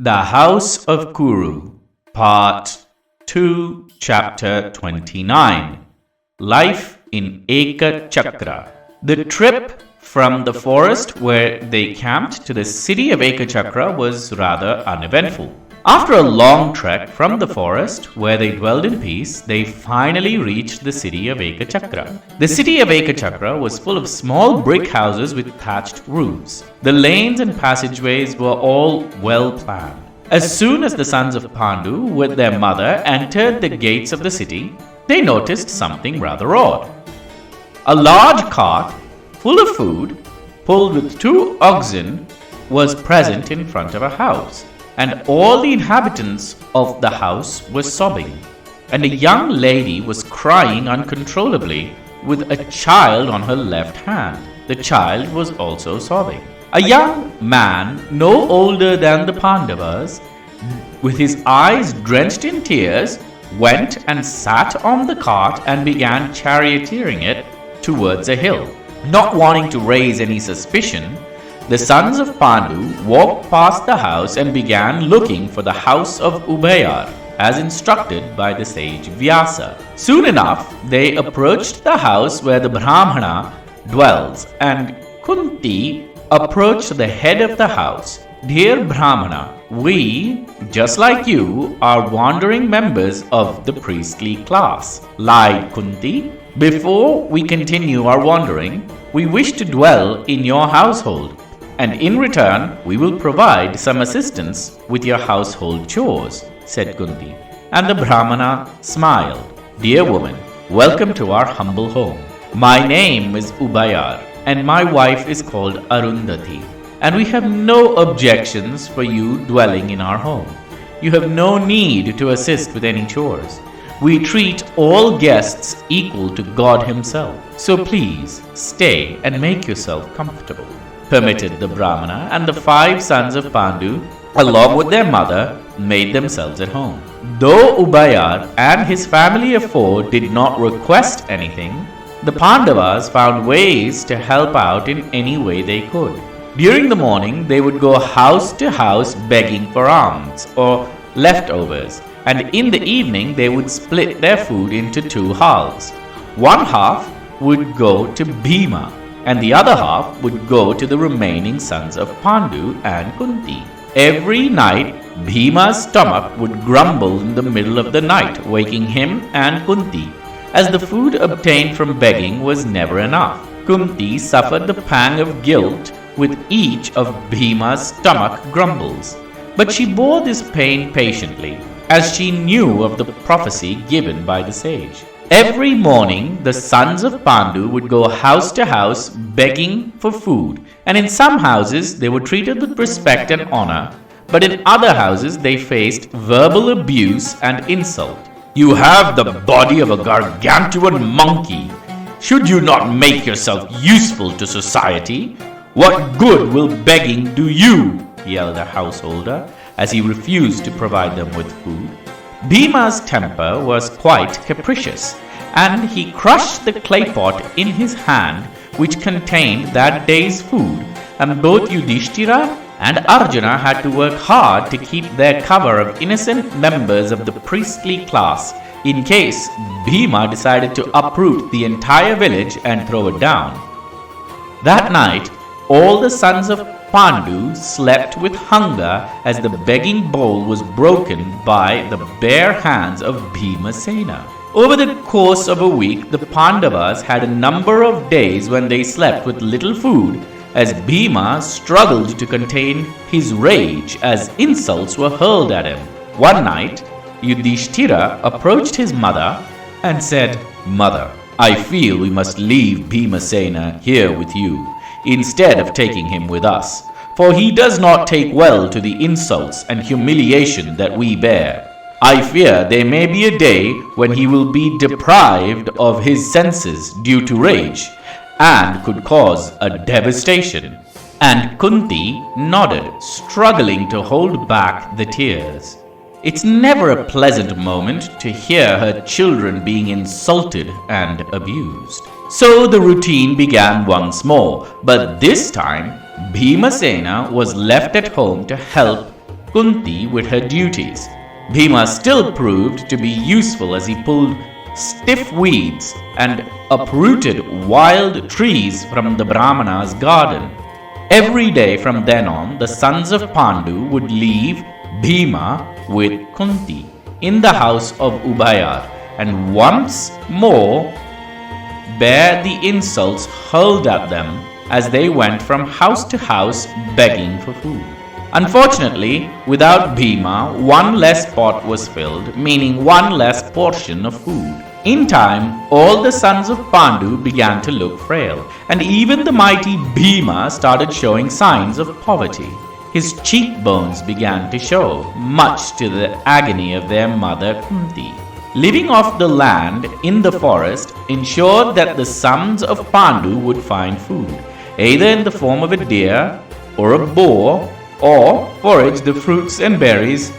The House of Kuru, Part 2, Chapter 29. Life in Ekachakra. The trip from the forest where they camped to the city of Ekachakra was rather uneventful. After a long trek from the forest where they dwelled in peace, they finally reached the city of Ekachakra. The city of Ekachakra was full of small brick houses with thatched roofs. The lanes and passageways were all well planned. As soon as the sons of Pandu with their mother entered the gates of the city, they noticed something rather odd. A large cart full of food, pulled with 2 oxen, was present in front of a house. And all the inhabitants of the house were sobbing, and a young lady was crying uncontrollably with a child on her left hand. The child was also sobbing. A young man, no older than the Pandavas, with his eyes drenched in tears, went and sat on the cart and began charioteering it towards a hill. Not wanting to raise any suspicion, the sons of Pandu walked past the house and began looking for the house of Ubhayar, as instructed by the sage Vyasa. Soon enough, they approached the house where the Brahmana dwells, and Kunti approached the head of the house. "Dear Brahmana, we, just like you, are wandering members of the priestly class," lied Kunti. "Before we continue our wandering, we wish to dwell in your household. And in return, we will provide some assistance with your household chores," said Kunti. And the Brahmana smiled. "Dear woman, welcome to our humble home. My name is Ubhayar, and my wife is called Arundhati, and we have no objections for you dwelling in our home. You have no need to assist with any chores. We treat all guests equal to God Himself. So please stay and make yourself comfortable," permitted the Brahmana, and the 5 sons of Pandu, along with their mother, made themselves at home. Though Ubhayar and his family of 4 did not request anything, the Pandavas found ways to help out in any way they could. During the morning, they would go house to house begging for alms or leftovers, and in the evening they would split their food into 2 halves. One half would go to Bhima, and the other half would go to the remaining sons of Pandu and Kunti. Every night, Bhima's stomach would grumble in the middle of the night, waking him and Kunti, as the food obtained from begging was never enough. Kunti suffered the pang of guilt with each of Bhima's stomach grumbles, but she bore this pain patiently, as she knew of the prophecy given by the sage. Every morning, the sons of Pandu would go house to house begging for food, and in some houses they were treated with respect and honor, but in other houses they faced verbal abuse and insult. "You have the body of a gargantuan monkey. Should you not make yourself useful to society? What good will begging do you?" yelled a householder as he refused to provide them with food. Bhima's temper was quite capricious, and he crushed the clay pot in his hand which contained that day's food, and both Yudhishthira and Arjuna had to work hard to keep their cover of innocent members of the priestly class in case Bhima decided to uproot the entire village and throw it down. That night, all the sons of Pandu slept with hunger as the begging bowl was broken by the bare hands of Bhimasena. Over the course of a week, the Pandavas had a number of days when they slept with little food, as Bhima struggled to contain his rage as insults were hurled at him. One night, Yudhishthira approached his mother and said, "Mother, I feel we must leave Bhimasena here with you, instead of taking him with us, for he does not take well to the insults and humiliation that we bear. I fear there may be a day when he will be deprived of his senses due to rage, and could cause a devastation." And Kunti nodded, struggling to hold back the tears. It's never a pleasant moment to hear her children being insulted and abused. So the routine began once more, but this time Bhimasena was left at home to help Kunti with her duties. Bhima still proved to be useful as he pulled stiff weeds and uprooted wild trees from the Brahmana's garden. Every day from then on, the sons of Pandu would leave Bhima with Kunti in the house of Ubhayar and once more bear the insults hurled at them as they went from house to house begging for food. Unfortunately, without Bhima, one less pot was filled, meaning one less portion of food. In time, all the sons of Pandu began to look frail, and even the mighty Bhima started showing signs of poverty. His cheekbones began to show, much to the agony of their mother Kunti. Living off the land in the forest ensured that the sons of Pandu would find food, either in the form of a deer or a boar, or forage the fruits and berries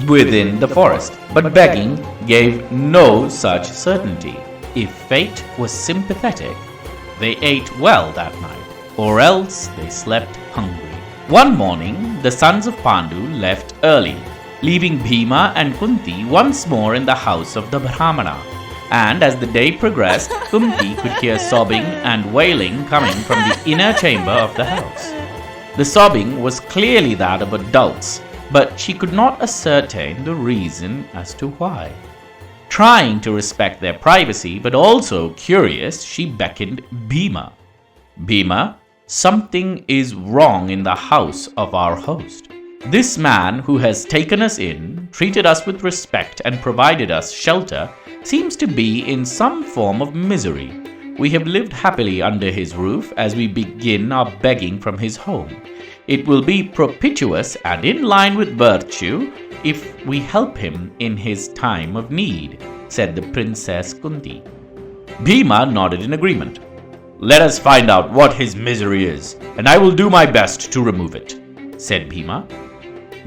within the forest. But begging gave no such certainty. If fate was sympathetic, they ate well that night, or else they slept hungry. One morning, the sons of Pandu left early, leaving Bhima and Kunti once more in the house of the Brahmana. And as the day progressed, Kunti could hear sobbing and wailing coming from the inner chamber of the house. The sobbing was clearly that of adults, but she could not ascertain the reason as to why. Trying to respect their privacy, but also curious, she beckoned Bhima. Bhima, something is wrong in the house of our host. This man who has taken us in, treated us with respect and provided us shelter, seems to be in some form of misery. We have lived happily under his roof as we begin our begging from his home. It will be propitious and in line with virtue if we help him in his time of need, said the Princess Kunti. Bhima nodded in agreement. Let us find out what his misery is, and I will do my best to remove it, said Bhima.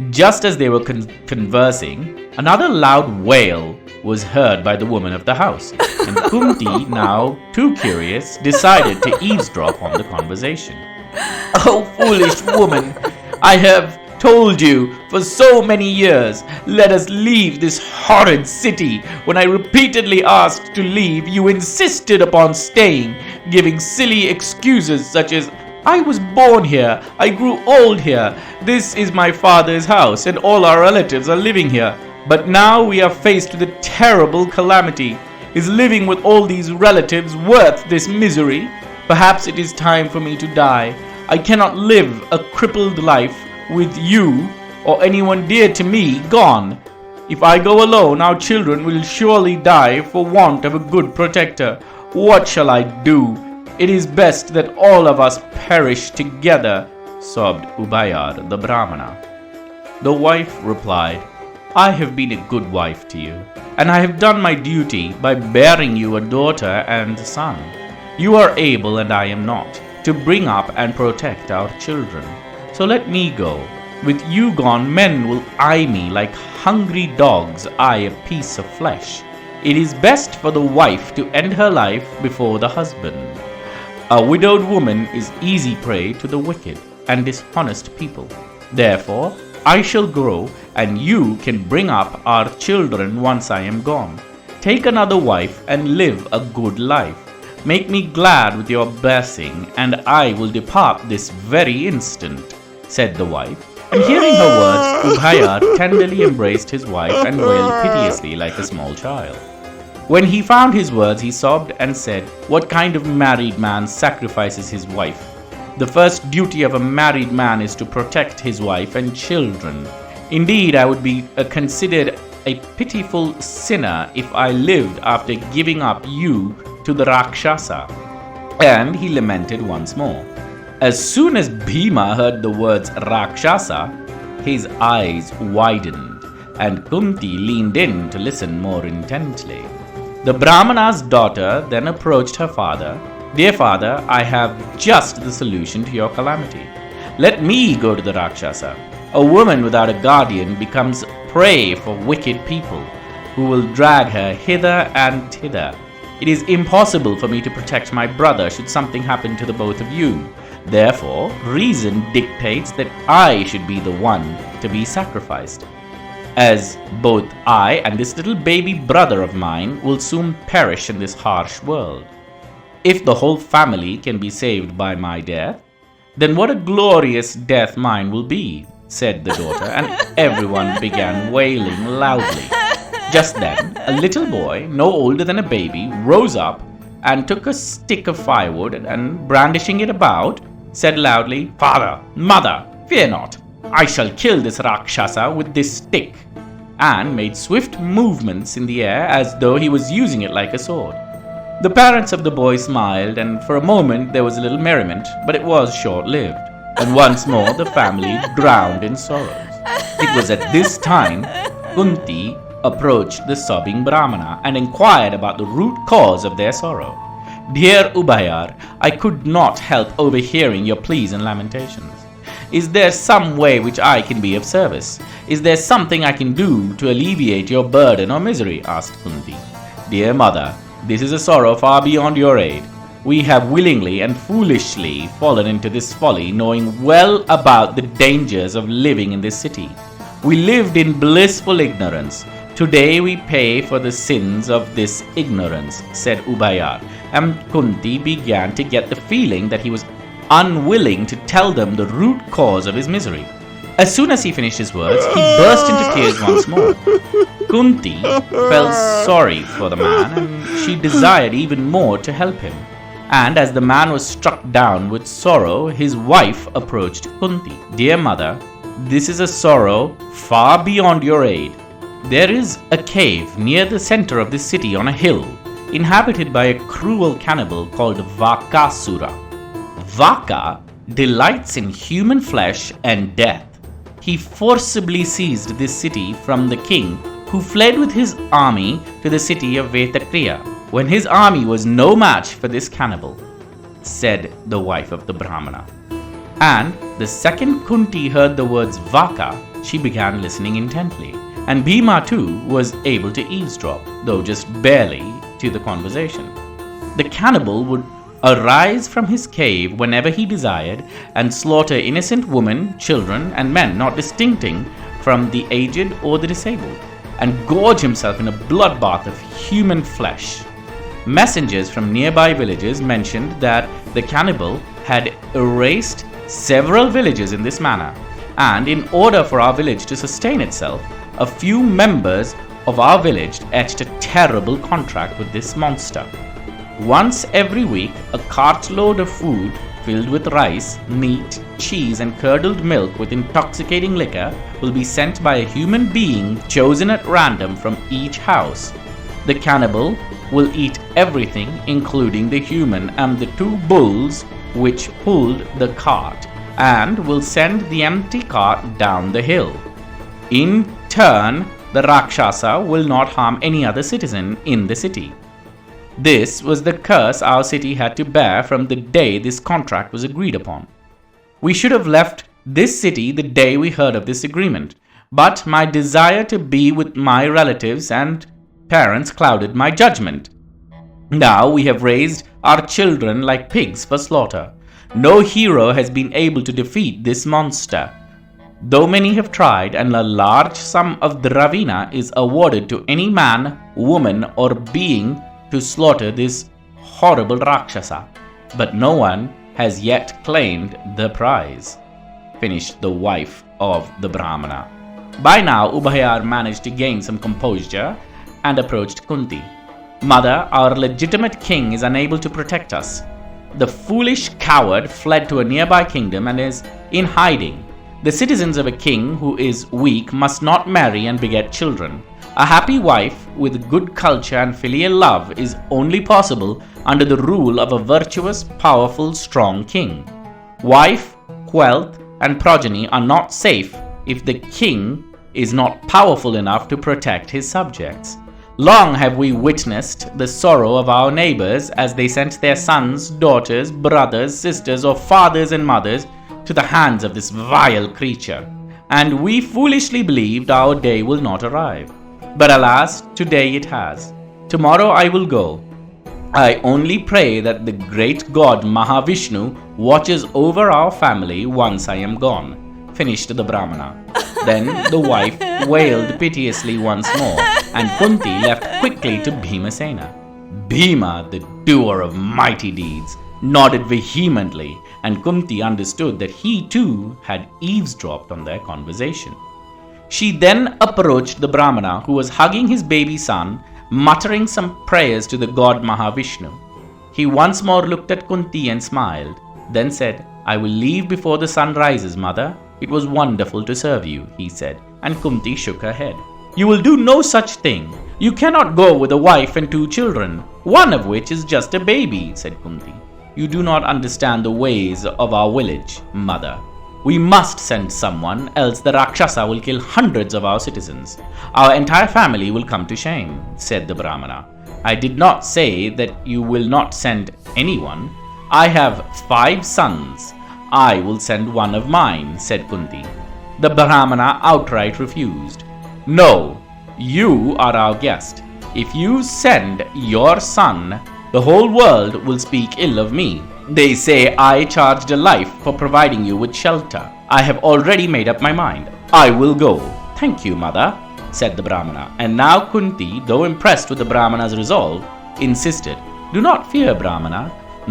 Just as they were conversing, another loud wail was heard by the woman of the house, and Kunti, now too curious, decided to eavesdrop on the conversation. Oh, foolish woman, I have told you for so many years, let us leave this horrid city. When I repeatedly asked to leave, you insisted upon staying, giving silly excuses such as, I was born here, I grew old here, this is my father's house, and all our relatives are living here. But now we are faced with a terrible calamity. Is living with all these relatives worth this misery? Perhaps it is time for me to die. I cannot live a crippled life with you or anyone dear to me gone. If I go alone, our children will surely die for want of a good protector. What shall I do? It is best that all of us perish together, sobbed Ubhayar the Brahmana. The wife replied, I have been a good wife to you, and I have done my duty by bearing you a daughter and a son. You are able, and I am not, to bring up and protect our children. So let me go. With you gone, men will eye me like hungry dogs eye a piece of flesh. It is best for the wife to end her life before the husband. A widowed woman is easy prey to the wicked and dishonest people. Therefore, I shall grow, and you can bring up our children once I am gone. Take another wife and live a good life. Make me glad with your blessing, and I will depart this very instant, said the wife. And hearing her words, Ubhayar tenderly embraced his wife and wailed piteously like a small child. When he found his words, he sobbed and said, What kind of married man sacrifices his wife? The first duty of a married man is to protect his wife and children. Indeed, I would be considered a pitiful sinner if I lived after giving up you to the rakshasa. And he lamented once more. As soon as Bhima heard the words rakshasa, his eyes widened, and Kunti leaned in to listen more intently. The Brahmana's daughter then approached her father. Dear father, I have just the solution to your calamity. Let me go to the rakshasa. A woman without a guardian becomes prey for wicked people, who will drag her hither and thither. It is impossible for me to protect my brother should something happen to the both of you. Therefore, reason dictates that I should be the one to be sacrificed, as both I and this little baby brother of mine will soon perish in this harsh world. If the whole family can be saved by my death, then what a glorious death mine will be, said the daughter, and everyone began wailing loudly. Just then, a little boy, no older than a baby, rose up and took a stick of firewood and, brandishing it about, said loudly, "Father, mother, fear not. I shall kill this rakshasa with this stick," and made swift movements in the air as though he was using it like a sword. The parents of the boy smiled, and for a moment there was a little merriment, but it was short-lived, and once more the family drowned in sorrows. It was at this time Kunti approached the sobbing Brahmana and inquired about the root cause of their sorrow. "Dear Ubhayar, I could not help overhearing your pleas and lamentations. Is there some way which I can be of service? Is there something I can do to alleviate your burden or misery?" asked Kunti. "Dear mother, this is a sorrow far beyond your aid. We have willingly and foolishly fallen into this folly, knowing well about the dangers of living in this city. We lived in blissful ignorance. Today we pay for the sins of this ignorance," said Ubhayar, and Kunti began to get the feeling that he was unwilling to tell them the root cause of his misery. As soon as he finished his words, he burst into tears once more. Kunti felt sorry for the man, and she desired even more to help him. And as the man was struck down with sorrow, his wife approached Kunti. "Dear mother, this is a sorrow far beyond your aid. There is a cave near the center of this city on a hill, inhabited by a cruel cannibal called Vakasura. Vaka delights in human flesh and death. He forcibly seized this city from the king, who fled with his army to the city of Vyasa when his army was no match for this cannibal," said the wife of the Brahmana. And the second Kunti heard the words Vaka, she began listening intently, and Bhima too was able to eavesdrop, though just barely, to the conversation. The cannibal would arise from his cave whenever he desired and slaughter innocent women, children, and men, not distincting from the aged or the disabled, and gorge himself in a bloodbath of human flesh. Messengers from nearby villages mentioned that the cannibal had erased several villages in this manner, and in order for our village to sustain itself, a few members of our village etched a terrible contract with this monster. Once every week, a cartload of food filled with rice, meat, cheese, and curdled milk with intoxicating liquor will be sent by a human being chosen at random from each house. The cannibal will eat everything, including the human and the two bulls which pulled the cart, and will send the empty cart down the hill. In turn, the Rakshasa will not harm any other citizen in the city. This was the curse our city had to bear from the day this contract was agreed upon. We should have left this city the day we heard of this agreement, but my desire to be with my relatives and parents clouded my judgment. Now we have raised our children like pigs for slaughter. No hero has been able to defeat this monster, though many have tried, and a large sum of dravina is awarded to any man, woman, or being to slaughter this horrible Rakshasa, but no one has yet claimed the prize," finished the wife of the Brahmana. By now, Ubhayar managed to gain some composure and approached Kunti. "Mother, our legitimate king is unable to protect us. The foolish coward fled to a nearby kingdom and is in hiding. The citizens of a king who is weak must not marry and beget children. A happy wife with good culture and filial love is only possible under the rule of a virtuous, powerful, strong king. Wife, wealth, and progeny are not safe if the king is not powerful enough to protect his subjects. Long have we witnessed the sorrow of our neighbors as they sent their sons, daughters, brothers, sisters, or fathers and mothers to the hands of this vile creature, and we foolishly believed our day will not arrive. But alas, today it has. Tomorrow I will go. I only pray that the great god Mahavishnu watches over our family once I am gone, finished the Brahmana. Then the wife wailed piteously once more, and Kunti left quickly to Bhimasena. Bhima, the doer of mighty deeds, nodded vehemently, and Kunti understood that he too had eavesdropped on their conversation. She then approached the Brahmana, who was hugging his baby son, muttering some prayers to the god Mahavishnu. He once more looked at Kunti and smiled, then said, "I will leave before the sun rises, mother. It was wonderful to serve you," he said, and Kunti shook her head. "You will do no such thing. You cannot go with a wife and 2 children, one of which is just a baby," said Kunti. "You do not understand the ways of our village, mother. We must send someone, else the Rakshasa will kill hundreds of our citizens. Our entire family will come to shame," said the Brahmana. "I did not say that you will not send anyone. I have 5 sons. I will send one of mine," said Kunti. The Brahmana outright refused. "No, you are our guest. If you send your son, the whole world will speak ill of me. They say I charged a life for providing you with shelter. I have already made up my mind. I will go." "Thank you, mother," said the Brahmana. And now Kunti, though impressed with the Brahmana's resolve, insisted, "Do not fear, Brahmana.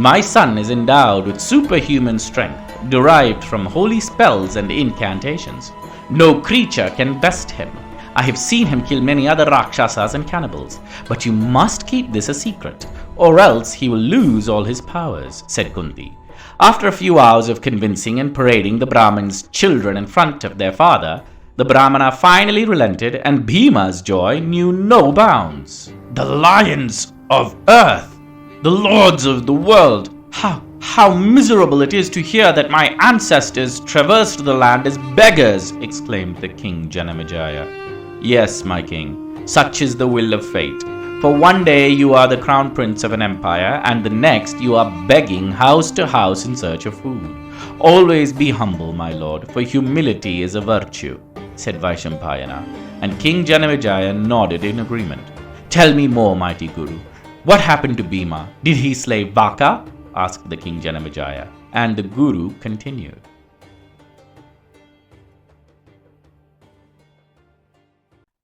My son is endowed with superhuman strength, derived from holy spells and incantations. No creature can best him. I have seen him kill many other Rakshasas and cannibals, but you must keep this a secret, or else he will lose all his powers," said Kunti. After a few hours of convincing and parading the Brahmin's children in front of their father, the Brahmana finally relented, and Bhima's joy knew no bounds. "The lions of earth! The lords of the world! How miserable it is to hear that my ancestors traversed the land as beggars!" exclaimed the king Janamejaya. "Yes, my king, such is the will of fate. For one day you are the crown prince of an empire, and the next you are begging house to house in search of food. Always be humble, my lord, for humility is a virtue," said Vaishampayana, and King Janamejaya nodded in agreement. "Tell me more, mighty Guru. What happened to Bhima? Did he slay Vaka?" asked the king Janamejaya, and the Guru continued.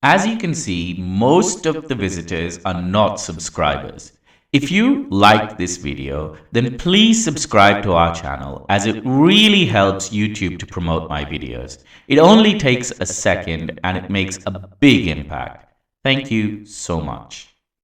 As you can see, most of the visitors are not subscribers. If you liked this video, then please subscribe to our channel, as it really helps YouTube to promote my videos. It only takes a second and it makes a big impact. Thank you so much.